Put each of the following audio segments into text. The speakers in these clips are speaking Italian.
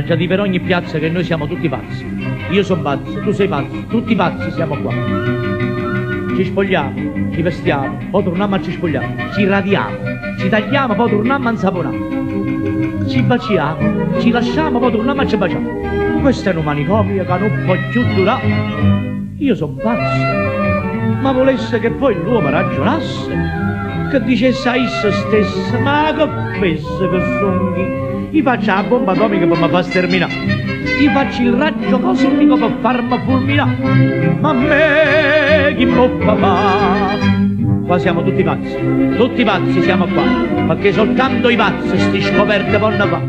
già di per ogni piazza che noi siamo tutti pazzi. Io sono pazzo, tu sei pazzo, tutti pazzi siamo qua. Ci spogliamo, ci vestiamo, poi torniamo a ci spogliamo, ci radiamo, ci tagliamo, poi torniamo a insaponare. Ci baciamo, ci lasciamo, poi torniamo a ci baciamo. Questo è un manicomio che non può più durare. Io sono pazzo, ma volesse che poi l'uomo ragionasse, che dicesse a se stesso, ma che penso che sono gli faccio la bomba atomica per mi far sterminare, gli faccio il raggio cosmico per farmi fulminare, ma a me chi può fare? Qua siamo tutti pazzi siamo qua, perché soltanto i pazzi sti scoperte vanno fa.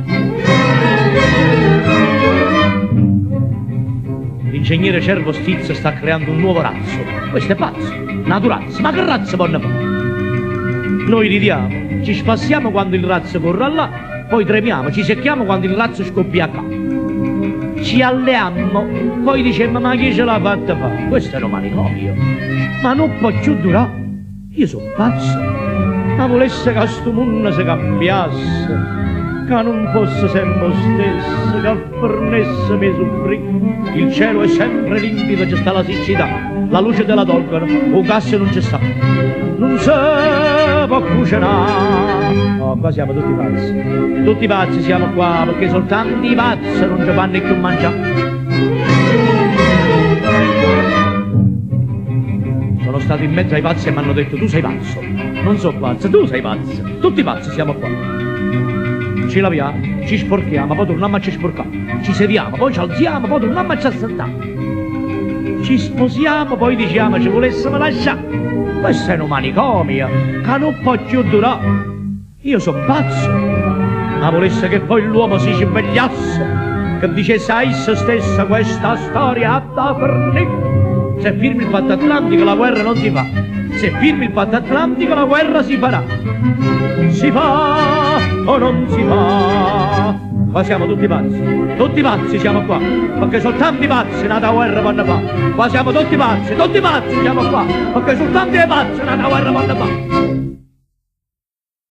L'ingegnere Cervo Stizzo sta creando un nuovo razzo. Questo è pazzo, naturazzo, ma che razzo vanno fa? Noi ridiamo, ci spassiamo quando il razzo corre là, poi tremiamo, ci secchiamo quando il razzo scoppia qua. Ci alleiamo, poi diciamo ma chi ce l'ha fatta fare? Questo è un manicomio, ma non può più durare. Io sono pazzo, ma volesse che sto mondo si cambiasse, che non fosse sempre lo stesso, che fornesse mi soffrì. Il cielo è sempre limpido, c'è sta la siccità, la luce della tolgono, un gas non c'è sta, non si può cucinare. Oh, qua siamo tutti pazzi siamo qua, perché soltanto i pazzi non ci fanno più mangiare. Sono stato in mezzo ai pazzi e mi hanno detto tu sei pazzo. Non so pazzo, tu sei pazzo. Tutti pazzi siamo qua. Ci laviamo, ci sporchiamo, poi torniamo a ci sporcare. Ci sediamo, poi ci alziamo, poi torniamo a ci assaltare. Ci sposiamo, poi diciamo ci volessimo lasciare. Questo è un manicomio che non può più durare. Io sono pazzo, ma volesse che poi l'uomo si svegliasse, che dicesse a se stessa questa storia da fornire. Se firmi il patto atlantico la guerra non si fa. Se firmi il patto atlantico la guerra si farà. Si fa o non si fa? Qua siamo tutti pazzi siamo qua, perché soltanto i pazzi nata guerra vanno fa. Qua siamo tutti pazzi siamo qua, perché soltanto i pazzi nata guerra vanno fa.